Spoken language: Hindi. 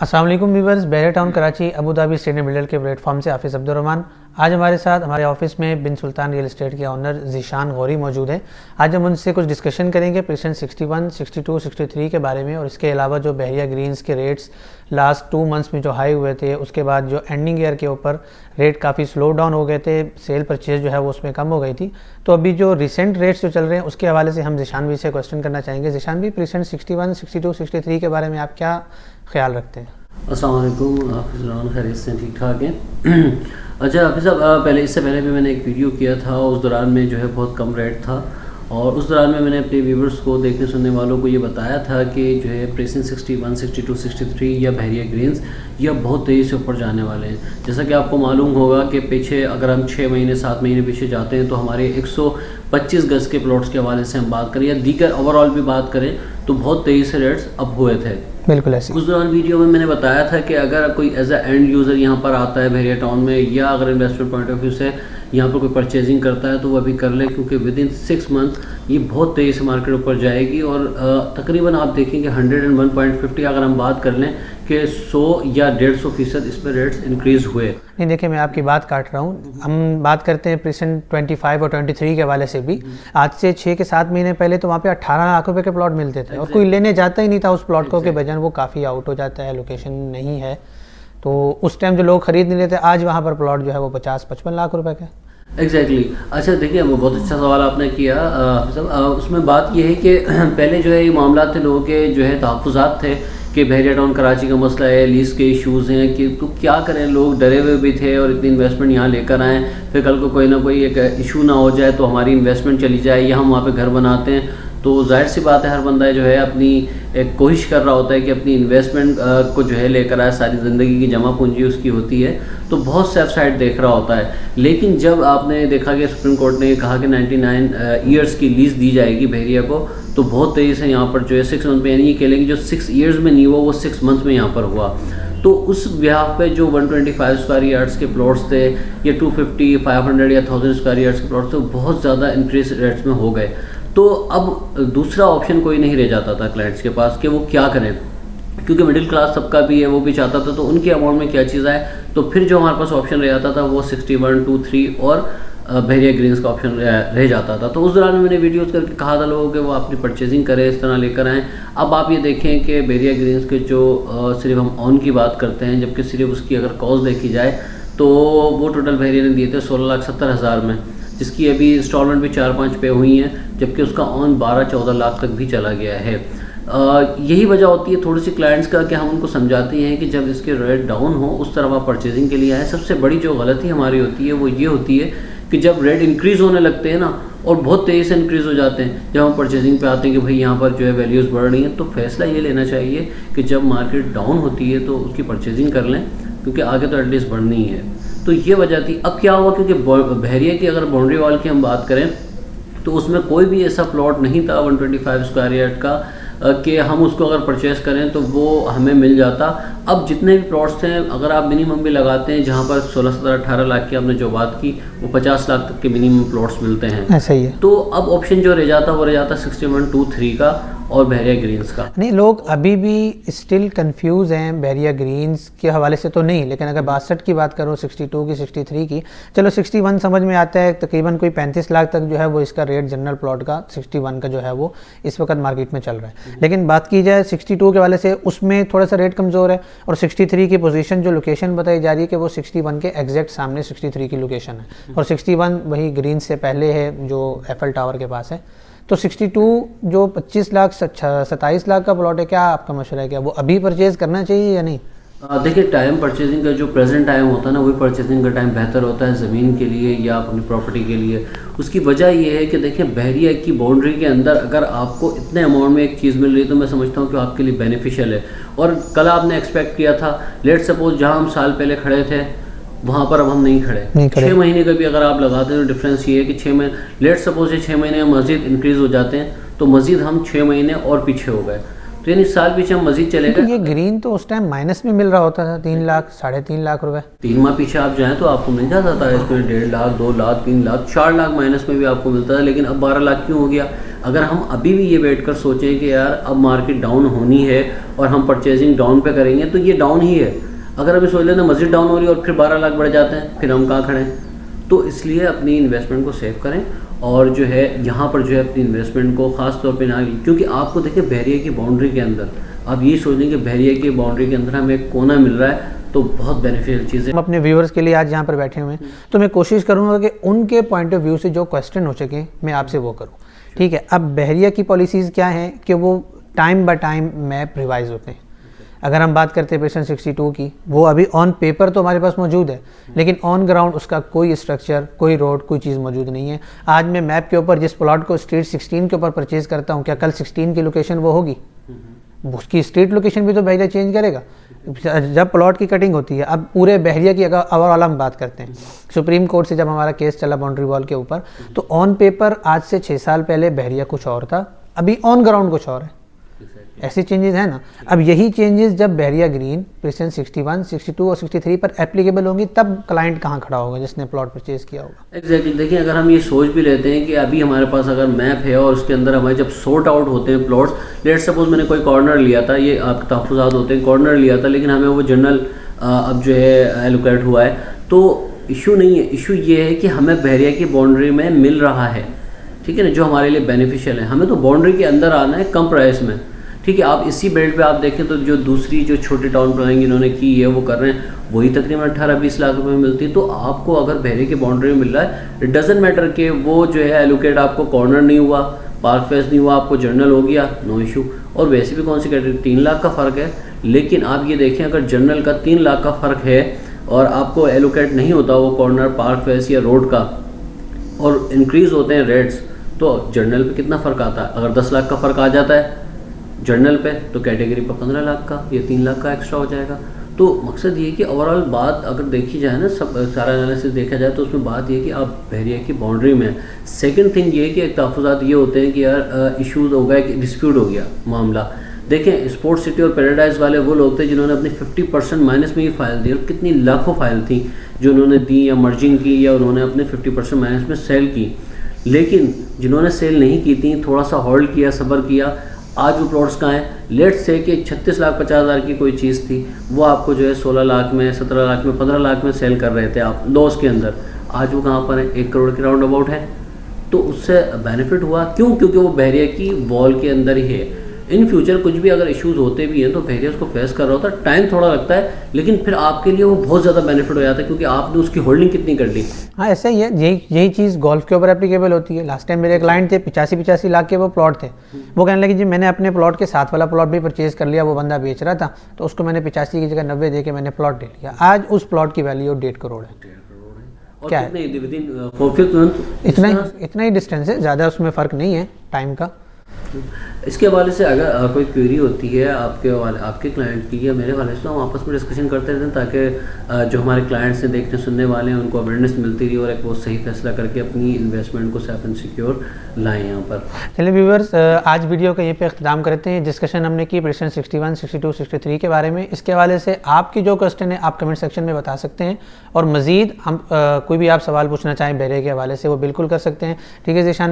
अस्सलाम वालेकुम viewers, Bahria town Karachi Abu Dhabi stadium builder के प्लेटफॉर्म से हाफिज़ अब्दुल रहमान। आज हमारे साथ हमारे ऑफिस में बिन सुल्तान रियल एस्टेट के ऑनर ज़ीशान गौरी मौजूद हैं। आज हम उनसे कुछ डिस्कशन करेंगे प्रेजेंट 61, 62, 63 के बारे में, और इसके अलावा जो बहरिया ग्रीन्स के रेट्स लास्ट 2 मंथ्स में जो हाई हुए थे, उसके बाद जो एंडिंग ईयर के ऊपर रेट काफ़ी स्लो डाउन हो गए थे, सेल परचेज जो है वो उसमें कम हो गई थी। तो अभी जो रिसेंट रेट्स जो चल रहे हैं उसके हवाले से हम ज़ीशान भी से क्वेश्चन करना चाहेंगे। ज़ीशान भी प्रेजेंट 61, 62, 63 के बारे में आप क्या ख्याल रखते हैं? अस्सलाम वालेकुम, हाफिज़ रहमान, खैरियत से ठीक ठाक हैं। अच्छा हाफिज़ साहब, इससे पहले भी मैंने एक वीडियो किया था, उस दौरान में जो है बहुत कम रेट था, और उस दौरान में मैंने अपने व्यूवर्स को, देखने सुनने वालों को ये बताया था कि जो है प्रेजेंट 61, 62, 63 या बहरिया ग्रीन्स यह बहुत तेज़ी से ऊपर जाने वाले हैं। जैसा कि आपको मालूम होगा कि पीछे अगर हम 6 महीने 7 महीने पीछे जाते हैं तो हमारे 125 गज़ के प्लॉट्स के हवाले से हम बात करें या दीगर ओवरऑल भी बात करें तो बहुत तेज़ी से रेट्स अब हुए थे। बिल्कुल ऐसे उस दौरान वीडियो में मैंने बताया था कि अगर कोई एज अ एंड यूज़र यहाँ पर आता है बहरिया टाउन में, या अगर इन्वेस्टमेंट पॉइंट ऑफ व्यू से यहाँ पर कोई परचेजिंग करता है तो वो अभी कर ले, क्योंकि विद इन 6 मंथ ये बहुत तेज़ी से मार्केट ऊपर जाएगी। और तकरीबन आप देखेंगे 101.50 अगर हम बात कर लें कि 100 या 150% इसमें रेट्स इंक्रीज़ हुए। नहीं, देखिए मैं आपकी बात काट रहा हूँ। हम बात करते हैं प्रेजेंट 25 और 23 के हवाले से भी। आज से 6 के 7 महीने पहले तो वहाँ पे 18 लाख रुपए के प्लॉट मिलते थे और कोई लेने जाता ही नहीं था उस प्लॉट को, कि वजन वो काफ़ी आउट हो जाता है, लोकेशन नहीं है। तो उस टाइम जो लोग खरीद नहीं लेते, आज वहाँ पर प्लॉट जो है वो 50-55 लाख रुपए का। एग्जैक्टली अच्छा देखिए, वो बहुत अच्छा सवाल आपने किया उसमें बात ये है कि पहले जो है ये मामला थे, लोगों के जो है तहफ़्फ़ुज़ात थे कि बहरिया टाउन कराची का मसला है, लीज़ के इश्यूज़ हैं, कि तो क्या करें, लोग डरे हुए भी थे और इतनी इन्वेस्टमेंट यहाँ लेकर आएँ, फिर कल को कोई ना कोई एक इशू ना हो जाए तो हमारी इन्वेस्टमेंट चली जाए, या हम वहाँ पे घर बनाते हैं। तो जाहिर सी बात है, हर बंदा जो है अपनी एक कोशिश कर रहा होता है कि अपनी इन्वेस्टमेंट को जो है लेकर आए, सारी ज़िंदगी की जमा पूंजी उसकी होती है, तो बहुत सेफ साइड देख रहा होता है। लेकिन जब आपने देखा कि सुप्रीम कोर्ट ने कहा कि 99 ईयर्स की लीज़ दी जाएगी बहरिया को, तो बहुत तेज़ी से यहाँ पर जो है 6 मंथ में, यानी ये कह लेंगे जो 6 ईयर्स में नहीं हुआ वो 6 मंथ में यहाँ पर हुआ। तो उस ब्याह पे जो 125 स्क्वायर यार्ड्स के प्लॉट्स थे, या 250, 500 या 1000 स्क्वायर यार्ड्स के प्लॉट्स थे, बहुत ज़्यादा इंक्रीज रेट्स में हो गए। तो अब दूसरा ऑप्शन कोई नहीं रह जाता था क्लाइंट्स के पास कि वो क्या करें, क्योंकि मिडिल क्लास सबका भी है, वो भी चाहता था तो उनके अमाउंट में क्या चीज़ आए। तो फिर जो हमारे पास ऑप्शन रह जाता था वो 61, 2, 3 और बहरिया ग्रीन्स का ऑप्शन रह जाता था। तो उस दौरान मैंने वीडियोस करके कहा था लोगों के वो अपनी परचेजिंग करें, इस तरह लेकर आएँ। अब आप ये देखें कि बहरिया ग्रीन्स के जो सिर्फ हम ऑन की बात करते हैं, जबकि सिर्फ उसकी अगर कॉस्ट देखी जाए तो वो टोटल बहरिया ने दिए थे 16,70,000 में, जिसकी अभी इंस्टॉलमेंट भी 4-5 पे हुई हैं, जबकि उसका ऑन 12-14 लाख तक भी चला गया है। यही वजह होती है थोड़ी सी क्लाइंट्स का कि हम उनको समझाते हैं कि जब इसके रेट डाउन हो उस तरफ आप परचेजिंग के लिए आए। सबसे बड़ी जो गलती हमारी होती है वो ये होती है कि जब रेट इंक्रीज़ होने लगते हैं ना, और बहुत तेज़ी से इंक्रीज़ हो जाते हैं, जब हम परचेजिंग पे आते हैं कि भाई यहाँ पर जो है वैल्यूज़ बढ़ रही हैं, तो फैसला ये लेना चाहिए कि जब मार्केट डाउन होती है तो उसकी परचेजिंग कर लें, क्योंकि आगे तो एटलीस्ट बढ़नी है। तो ये वजह थी। अब क्या हुआ, क्योंकि बहरिया की अगर बाउंड्री वॉल की हम बात करें तो उसमें कोई भी ऐसा प्लॉट नहीं था 125 स्क्वायर यार्ड का कि हम उसको अगर परचेस करें तो वो हमें मिल जाता। अब जितने भी प्लॉट्स थे, अगर आप मिनिमम भी लगाते हैं, जहाँ पर 16, 17, 18 लाख की आपने जो बात की, वो 50 लाख तक के मिनिमम प्लॉट्स मिलते हैं। ऐसा ही है। तो अब ऑप्शन जो रह जाता वो रह जाता 61, 2, 3 का और बहरिया ग्रीन्स का। नहीं, लोग अभी भी स्टिल कंफ्यूज हैं बहरिया ग्रीन्स के हवाले से तो नहीं, लेकिन अगर 62 की बात करो, 62 की, 63 की, चलो 61 समझ में आता है, तकरीबन कोई 35 लाख तक जो है वो इसका रेट जनरल प्लॉट का 61 का जो है वो इस वक्त मार्केट में चल रहा है। लेकिन बात की जाए 62 के हवाले से, उसमें थोड़ा सा रेट कमज़ोर है, और 63 की पोजीशन जो लोकेशन बताई जा रही है कि वो 61 के एग्जैक्ट सामने 63 की लोकेशन है, और 61 वही ग्रीन से पहले है जो एफएल टावर के पास है। तो 62 जो 25 लाख 27 लाख का प्लॉट है, क्या आपका मशवरा है, क्या वो अभी परचेज करना चाहिए या नहीं? देखिए, टाइम परचेजिंग का जो प्रेजेंट टाइम होता है ना, वही परचेजिंग का टाइम बेहतर होता है ज़मीन के लिए या अपनी प्रॉपर्टी के लिए। उसकी वजह ये है कि देखिए, बहरिया की बाउंड्री के अंदर अगर आपको इतने अमाउंट में एक चीज़ मिल रही है तो मैं समझता हूँ कि आपके लिए बेनिफिशियल है। और कल आपने एक्सपेक्ट किया था, लेट सपोज जहाँ हम साल पहले खड़े थे वहाँ पर अब हम नहीं खड़े। 6 महीने का भी अगर आप लगाते हैं तो डिफरेंस ये है कि 6 महीने, लेट सपोज ये 6 महीने में मज़ीद इंक्रीज़ हो जाते हैं तो मज़ीद हम 6 महीने और पीछे हो गए। तो यानी साल पीछे हम मजीद चलेगा। ये ग्रीन तो उस टाइम माइनस में मिल रहा होता था, 3 लाख 3.5 लाख रुपए। 3 माह पीछे आप जाएं तो आपको मिल जाता था इसमें 1.5 लाख, 2 लाख, 3 लाख, 4 लाख माइनस में भी आपको मिलता था। लेकिन अब 12 लाख क्यों हो गया? अगर हम अभी भी ये बैठ कर सोचें कि यार अब मार्केट डाउन होनी है और हम परचेजिंग डाउन पे करेंगे, तो ये डाउन ही है। अगर अभी सोच लेते मस्जिद डाउन हो रही है और फिर 12 लाख बढ़ जाते हैं, फिर हम कहाँ खड़े हैं? तो इसलिए अपनी इन्वेस्टमेंट को सेव करें और जो है यहाँ पर जो है अपनी इन्वेस्टमेंट को ख़ास तौर पे ना, क्योंकि आपको देखिए बहरिया की बाउंड्री के अंदर आप ये सोच लें कि बहरिया की बाउंड्री के अंदर हमें एक कोना मिल रहा है, तो बहुत बेनिफिशियल चीज़ है। हम अपने व्यूअर्स के लिए आज यहाँ पर बैठे हुए हैं, तो मैं कोशिश करूँगा कि उनके पॉइंट ऑफ व्यू से जो क्वेश्चन हो सके मैं आपसे वो करूँ, ठीक है। अब बहरिया की पॉलिसीज़ क्या हैं कि वो time by time map revise होते हैं। अगर हम बात करते हैं पेशन 62 की, वो अभी ऑन पेपर तो हमारे पास मौजूद है, लेकिन ऑन ग्राउंड उसका कोई स्ट्रक्चर, कोई रोड, कोई चीज़ मौजूद नहीं है। आज मैं मैप के ऊपर जिस प्लॉट को स्ट्रीट 16 के ऊपर परचेज करता हूँ, क्या कल 16 की लोकेशन वो होगी? उसकी स्ट्रीट लोकेशन भी तो बहरिया चेंज करेगा जब प्लॉट की कटिंग होती है। अब पूरे बहरिया की अगर ओवरऑल हम बात करते हैं, सुप्रीम कोर्ट से जब हमारा केस चला बाउंड्री वॉल के ऊपर, तो ऑन पेपर आज से 6 साल पहले बहरिया कुछ और था, अभी ऑन ग्राउंड कुछ और है। ऐसी चेंजेस है ना। अब यही चेंजेस जब बहरिया ग्रीन, प्रेसिडेंट 61, 62 और 63 पर एप्लीकेबल होंगी, तब क्लाइंट कहाँ खड़ा होगा जिसने प्लॉट परचेज किया होगा? एग्जैक्टली। देखिए अगर हम ये सोच भी लेते हैं कि अभी हमारे पास अगर मैप है और उसके अंदर हमारे जब सॉर्ट आउट होते हैं प्लॉट्स, लेट सपोज मैंने कोई कॉर्नर लिया था, ये आपके तहफ़्फ़ुज़ात होते हैं, कॉर्नर लिया था लेकिन हमें वो जनरल अब जो है एलोकेट हुआ है, तो इशू नहीं है। इशू ये है कि हमें बहरिया की बाउंड्री में मिल रहा है, ठीक है ना, जो हमारे लिए बेनिफिशियल है। हमें तो बाउंड्री के अंदर आना है कम प्राइस में, ठीक है। आप इसी बेल्ट पे आप देखें तो जो दूसरी जो छोटे टाउन प्लानिंग इन्होंने की है वो कर रहे हैं, वही तकरीबन 18-20 लाख रुपए में मिलती है। तो आपको अगर बहरे की बाउंड्री में मिल रहा है, इट डजेंट मैटर कि वो जो है एलोकेट आपको कॉर्नर नहीं हुआ, पार्क फेस नहीं हुआ, आपको जर्नल हो गया, नो इशू। और वैसे भी कौन सी कैटेगरी, 3 लाख का फ़र्क है। लेकिन आप ये देखें अगर जर्नल का 3 लाख का फ़र्क है और आपको एलोकेट नहीं होता वो कॉर्नर, पार्क फेस या रोड का, और इंक्रीज़ होते हैं रेट्स, तो जर्नल पे कितना फ़र्क आता है? अगर 10 लाख का फ़र्क आ जाता है जर्नल पे, तो कैटेगरी पर 15 लाख का या 3 लाख का एक्स्ट्रा हो जाएगा। तो मकसद ये है कि ओवरऑल बात अगर देखी जाए ना, सब सारा एनालिसिस देखा जाए, तो उसमें बात ये है कि आप बहरिया की बाउंड्री में। सेकंड थिंग ये है कि एक तहफ़्फ़ुज़ात ये होते हैं कि यार इशूज़ हो गया, कि डिस्प्यूट हो गया मामला। देखें स्पोर्ट सिटी और पैराडाइज वाले वो लोग थे जिन्होंने अपनी 50% माइनस में ही फाइल दी, और कितनी लाखों फाइल थी जो उन्होंने दी या मर्जिंग की या उन्होंने अपने 50% माइनस में सेल की। लेकिन जिन्होंने सेल नहीं की थी, थोड़ा सा होल्ड किया, सब्र किया, आज वो प्लॉट्स कहाँ हैं? लेट से कि 36,50,000 की कोई चीज़ थी, वो आपको जो है 16 लाख में, 17 लाख में, 15 लाख में सेल कर रहे थे आप लॉस के अंदर। आज वो कहाँ पर है? 1 करोड़ के राउंड अबाउट है। तो उससे बेनिफिट हुआ क्यों? क्योंकि वो बहरिया की वॉल के अंदर ही है। इन फ्यूचर कुछ भी अगर इश्यूज होते भी हैं तो बहरिया उसको फेस कर रहा होता है, टाइम थोड़ा लगता है, लेकिन फिर आपके लिए वो बहुत ज़्यादा बेनिफिट हो जाता है क्योंकि आपने उसकी होल्डिंग कितनी कर ली। हाँ ऐसा ही है, यही चीज़ गोल्फ के ऊपर एप्लीकेबल होती है। लास्ट टाइम मेरे क्लाइंट थे, 85 लाख के वो प्लॉट थे। वो कहने लगे जी मैंने अपने प्लॉट के साथ वाला प्लॉट भी परचेज कर लिया, वो बंदा बेच रहा था, तो उसको मैंने 85 की जगह 90 दे के मैंने प्लॉट ले लिया। आज उस प्लॉट की वैल्यू 1.5 करोड़ है। क्या है? इतना ही डिस्टेंस है, ज़्यादा उसमें फ़र्क नहीं है टाइम का। इसके हवाले से अगर कोई क्वेरी होती है आपके क्लाइंट की या मेरे वाले से, तो हम आपस में डिस्कशन करते रहते हैं ताकि जो हमारे क्लाइंट्स हैं, देखने सुनने वाले हैं, उनको अवेयरनेस मिलती रही और एक वो सही फैसला करके अपनी इन्वेस्टमेंट को सेफ एंड सिक्योर लाएँ यहाँ पर। चलिए व्यूअर्स, आज वीडियो का यहीं पे अख्ताम करते हैं। डिस्कशन हमने की प्रेसिडेंट 61, 62, 63 के बारे में। इसके हवाले से आपकी जो क्वेश्चन है आप कमेंट सेक्शन में बता सकते हैं, और मज़ीद हम कोई भी आप सवाल पूछना चाहें बहरे के हवाले से वो बिल्कुल कर सकते हैं। ठीक है ज़ीशान भाई।